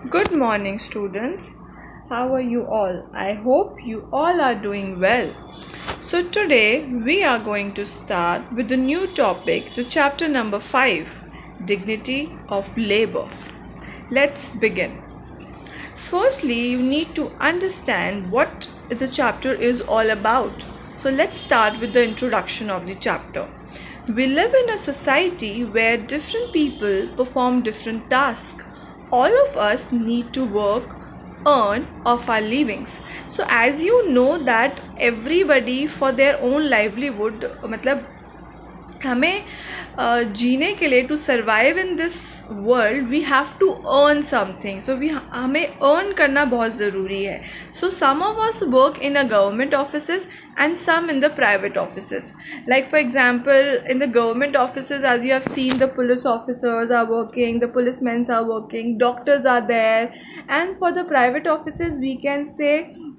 Good morning, students. How are you all? I hope you all are doing well. So, today we are going to start with the new topic, the chapter number 5, Dignity of Labor. Let's begin. Firstly, you need to understand what the chapter is all about. So, let's start with the introduction of the chapter. We live in a society where different people perform different tasks. All of us need to work, earn of our livings. So as you know that everybody for their own livelihood, मतलब हमें जीने के लिए to survive in this world we have to earn something. So हमें earn करना बहुत ज़रूरी है. So some of us work in a government offices and some in the private offices. Like for example, in the government offices, as you have seen, the police officers are working, the policemen are working, doctors are there. And for the private offices, we can say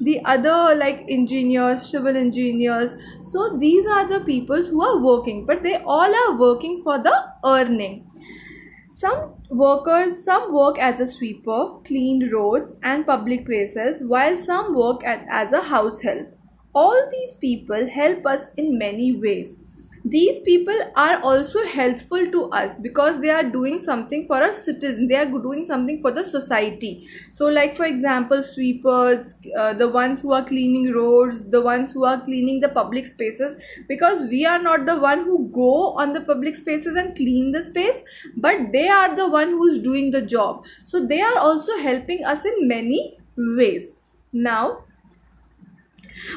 the other like engineers, civil engineers. So these are the people who are working, but they all are working for the earning. Some work as a sweeper, clean roads and public places, while some work as a house help. All these people help us in many ways. These people are also helpful to us because they are doing something for our citizens. They are doing something for the society. So like for example, sweepers, the ones who are cleaning roads, the ones who are cleaning the public spaces, because we are not the one who go on the public spaces and clean the space, but they are the one who is doing the job. So they are also helping us in many ways. Now,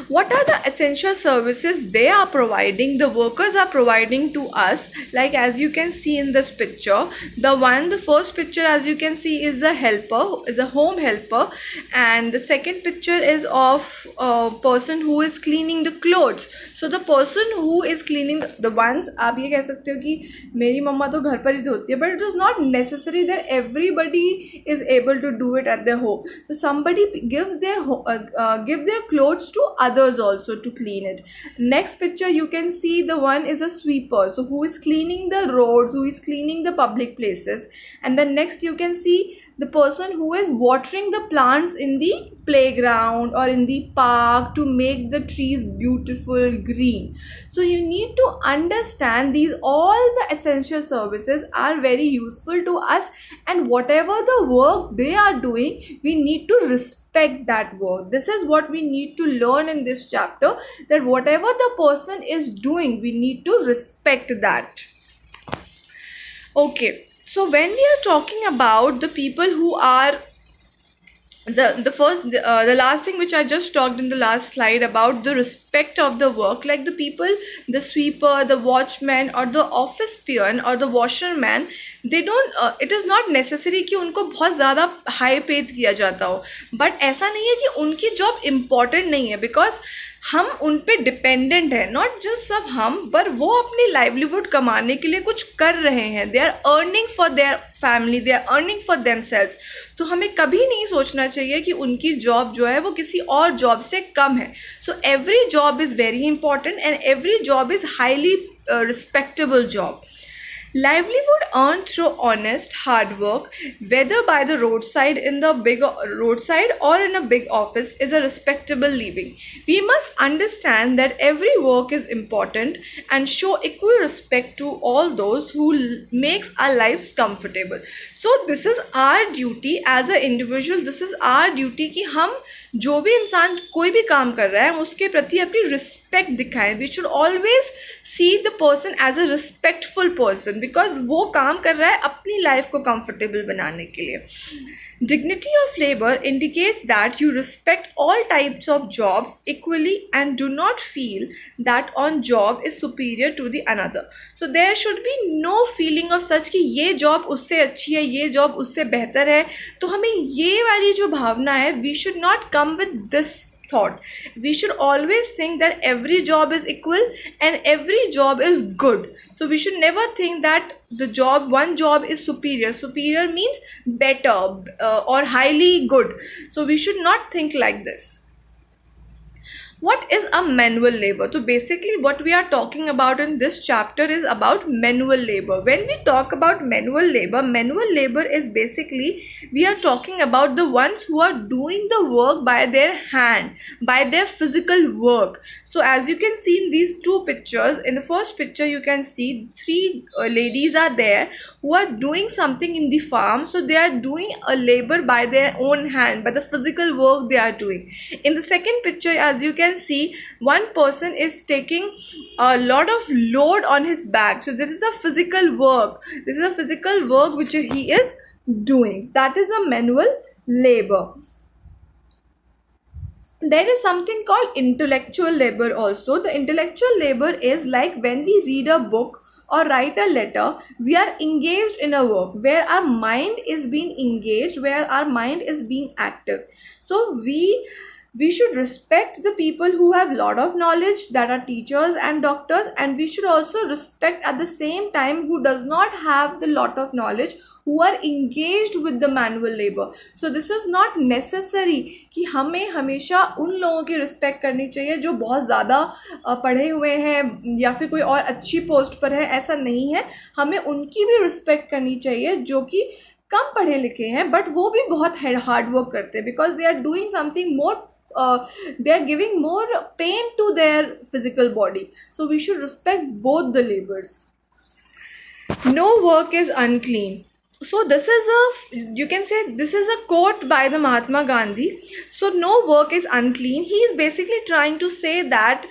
what are the essential services they are providing, the workers are providing to us? Like as you can see in this picture, the first picture as you can see is a helper, is a home helper, and the second picture is of a person who is cleaning the clothes. So the person who is cleaning the ones, आप ये कह सकते हो कि मेरी मम्मा तो घर पर ही धोती है, but it is not necessary that everybody is able to do it at their home. So somebody gives their clothes to others also to clean it. Next picture you can see, the one is a sweeper, so who is cleaning the roads, who is cleaning the public places. And then next you can see the person who is watering the plants in the playground or in the park to make the trees beautiful green. So you need to understand these all the essential services are very useful to us, and whatever the work they are doing, we need to respect that work. This is what we need to learn in this chapter, that whatever the person is doing, we need to respect that. Okay, so when we are talking about the people who are the last thing which I just talked in the last slide about the respect of the work, like the people, the sweeper, the watchman or the office peon or the washerman, they don't it is not necessary कि उनको बहुत ज़्यादा high पे किया जाता हो, but ऐसा नहीं है कि उनकी जॉब इम्पॉर्टेंट नहीं है, बिकॉज हम उन पे डिपेंडेंट हैं. नॉट जस्ट सब हम, पर वो अपनी लाइवलीहुड कमाने के लिए कुछ कर रहे हैं. They are earning for their family, they are earning for themselves. तो हमें कभी नहीं सोचना चाहिए कि उनकी जॉब जो है वो किसी और जॉब से कम है. So every job is very important and every job is highly respectable job. Livelihood earned through honest hard work, whether by the roadside in the big roadside or in a big office, is a respectable living. We must understand that every work is important and show equal respect to all those who makes our lives comfortable. So this is our duty as a individual. This is our duty कि हम जो भी इंसान कोई भी काम कर रहा है उसके प्रति अपनी रिस्पेक्ट दिखाएं. We should always see the person as a respectful person, because वो काम कर रहा है अपनी लाइफ को कंफर्टेबल बनाने के लिए. Dignity of labour indicates that you respect all types of jobs equally and do not feel that one job is superior to the another. So there should be no feeling of such कि ये job उससे अच्छी है, ये job उससे बेहतर है. तो हमें ये वाली जो भावना है, we should not come with this thought. We should always think that every job is equal and every job is good. So we should never think that one job is superior. Superior means better or highly good. So we should not think like this. What is a manual labor? So basically what we are talking about in this chapter is about manual labor. When we talk about manual labor is basically we are talking about the ones who are doing the work by their hand, by their physical work. So as you can see in these two pictures, in the first picture you can see three ladies are there who are doing something in the farm. So they are doing a labor by their own hand, by the physical work they are doing. In the second picture, as you can see, one person is taking a lot of load on his back. So this is a physical work. This is a physical work which he is doing. That is a manual labor. There is something called intellectual labor also. The intellectual labor is like when we read a book or write a letter, we are engaged in a work where our mind is being engaged, where our mind is being active. So we should respect the people who have lot of knowledge, that are teachers and doctors, and we should also respect at the same time who does not have the lot of knowledge, who are engaged with the manual labor. So this is not necessary कि हमें हमेशा उन लोगों की respect करनी चाहिए जो बहुत ज़्यादा पढ़े हुए हैं या फिर कोई और अच्छी पोस्ट पर है, ऐसा नहीं है. हमें उनकी भी रिस्पेक्ट करनी चाहिए जो कि कम पढ़े लिखे हैं बट वो भी बहुत हार्ड वर्क करते हैं, because they are doing something more, they are giving more pain to their physical body. So we should respect both the labors. No work is unclean. So this is you can say this is a quote by the Mahatma Gandhi. So no work is unclean. He is basically trying to say that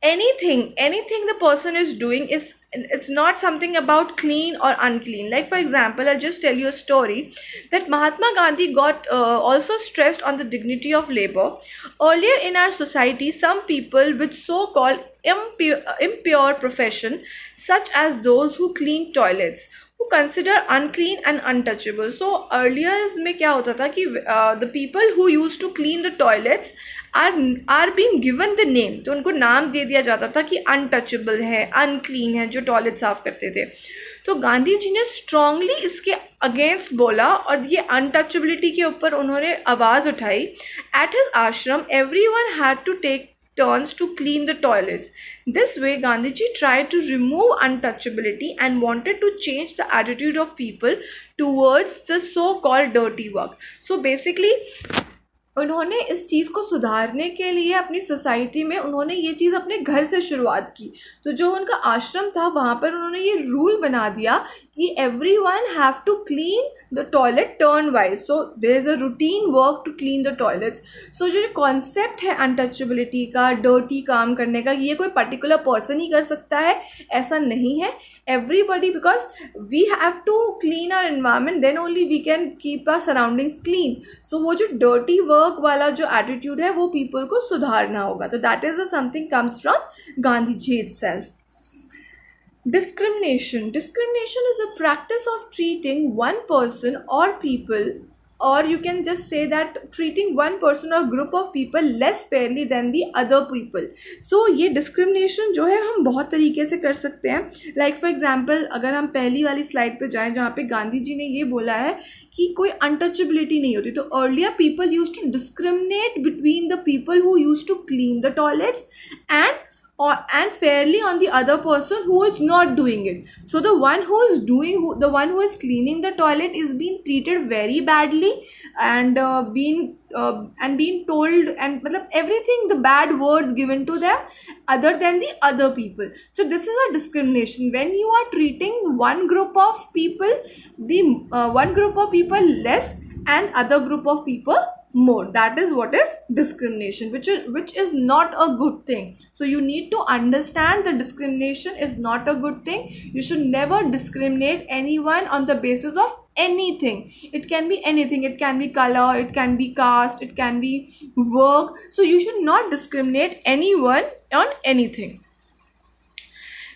anything the person is doing is, it's not something about clean or unclean. Like for example, I'll just tell you a story that Mahatma Gandhi got also stressed on the dignity of labor. Earlier in our society, some people with so-called impure profession, such as those who clean toilets, who consider unclean and untouchable. So earlier में क्या होता था कि the people who used to clean the toilets are being given the name. तो उनको नाम दे दिया जाता था कि untouchable है, unclean है, जो टॉयलेट साफ करते थे. तो गांधी जी ने स्ट्रांगली इसके अगेंस्ट बोला और ये अनटचेबिलिटी के ऊपर उन्होंने आवाज़ उठाई. एट हिज आश्रम everyone had to take turns to clean the toilets. This way, Gandhiji tried to remove untouchability and wanted to change the attitude of people towards the so-called dirty work. So basically, उन्होंने इस चीज़ को सुधारने के लिए अपनी society में उन्होंने ये चीज़ अपने घर से शुरुआत की. तो जो उनका आश्रम था वहाँ पर उन्होंने ये रूल बना दिया कि everyone have to clean the toilet turn wise. So there is a routine work to clean the toilets. So जो कॉन्सेप्ट है अनटचेबिलिटी का, डर्टी काम करने का, ये कोई पर्टिकुलर पर्सन ही कर सकता है, ऐसा नहीं है. Everybody, because we have to clean our environment, then only we can keep our surroundings clean. So वो जो dirty work वाला जो attitude है वो people को सुधारना होगा. तो that is something comes from Gandhi ji itself. Discrimination is a practice of treating one person or people, or you can just say that treating one person or group of people less fairly than the other people. So ये discrimination जो है हम बहुत तरीके से कर सकते हैं. Like for example, अगर हम पहली वाली स्लाइड पे जाएं जहाँ पे गांधी जी ने ये बोला है कि कोई untouchability नहीं होती, तो earlier people used to discriminate between the people who used to clean the toilets and fairly on the other person who is not doing it. So the one who is cleaning the toilet is being treated very badly and being told and everything, the bad words given to them other than the other people. So this is a discrimination when you are treating one group of people less and other group of people more. That is what is discrimination, which is not a good thing. So you need to understand that discrimination is not a good thing. You should never discriminate anyone on the basis of anything. It can be anything. It can be color, it can be caste, it can be work. So you should not discriminate anyone on anything.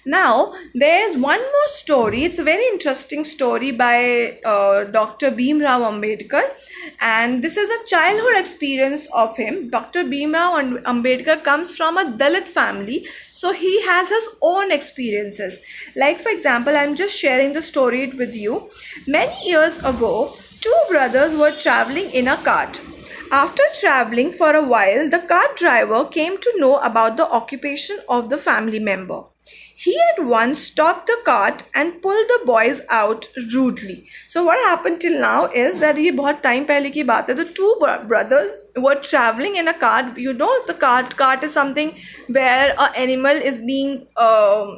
Now, there is one more story. It's a very interesting story by Dr. Bhimrao Ambedkar, and this is a childhood experience of him. Dr. Bhimrao Ambedkar comes from a Dalit family, so he has his own experiences. Like for example, I'm just sharing the story with you. Many years ago, two brothers were traveling in a cart. After traveling for a while, the cart driver came to know about the occupation of the family member. He at once stopped the cart and pulled the boys out rudely. So what happened till now is that ये बहुत time पहले की बात है. The two brothers were traveling in a cart. You know, the cart is something where an animal is being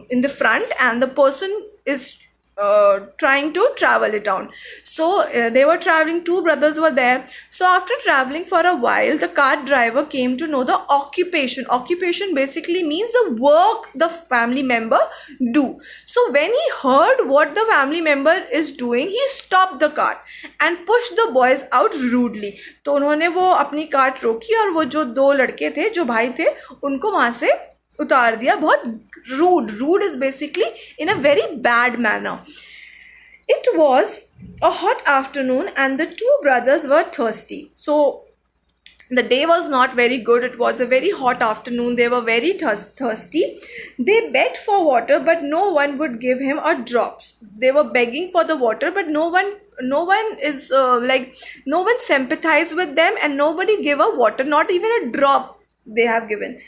in the front and the person is trying to travel it down. So they were traveling, two brothers were there. So after traveling for a while, the cart driver came to know the occupation basically means the work the family member do. So when he heard what the family member is doing, he stopped the cart and pushed the boys out rudely. तो उन्होंने वो अपनी cart रोकी और वो जो दो लड़के थे, जो भाई थे, उनको वहां से उतार दिया. बहुत rude is basically in a very bad manner. It was a hot afternoon and the two brothers were thirsty. So the day was not very good. It was a very hot afternoon. They were very thirsty. They begged for water, but no one would give him a drop. They were begging for the water, but no one is no one sympathized with them, and nobody gave a water, not even a drop they have given.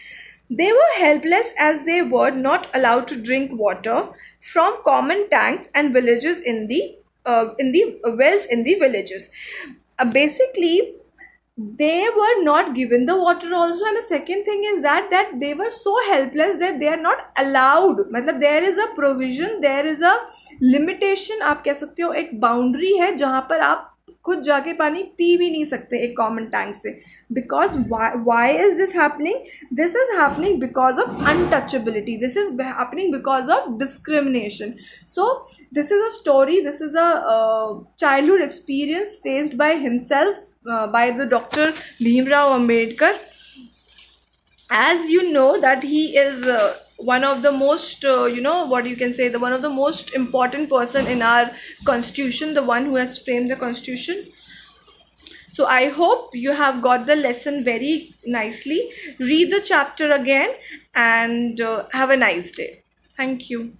They were helpless as they were not allowed to drink water from common tanks and villages in the wells in the villages. Basically, they were not given the water also, and the second thing is that they were so helpless that they are not allowed. मतलब there is a provision, there is a limitation, आप कह सकते हो एक boundary है जहाँ पर आप खुद जाके पानी पी भी नहीं सकते एक कॉमन टैंक से. Because why is this happening? This is happening because of untouchability. This is happening because of discrimination. So this is a story, this is a childhood experience faced by himself, by the Dr. Bhimrao Ambedkar. As you know that he is one of the most what you can say, the one of the most important person in our constitution, the one who has framed the constitution. So I hope you have got the lesson very nicely. Read the chapter again and have a nice day. Thank you.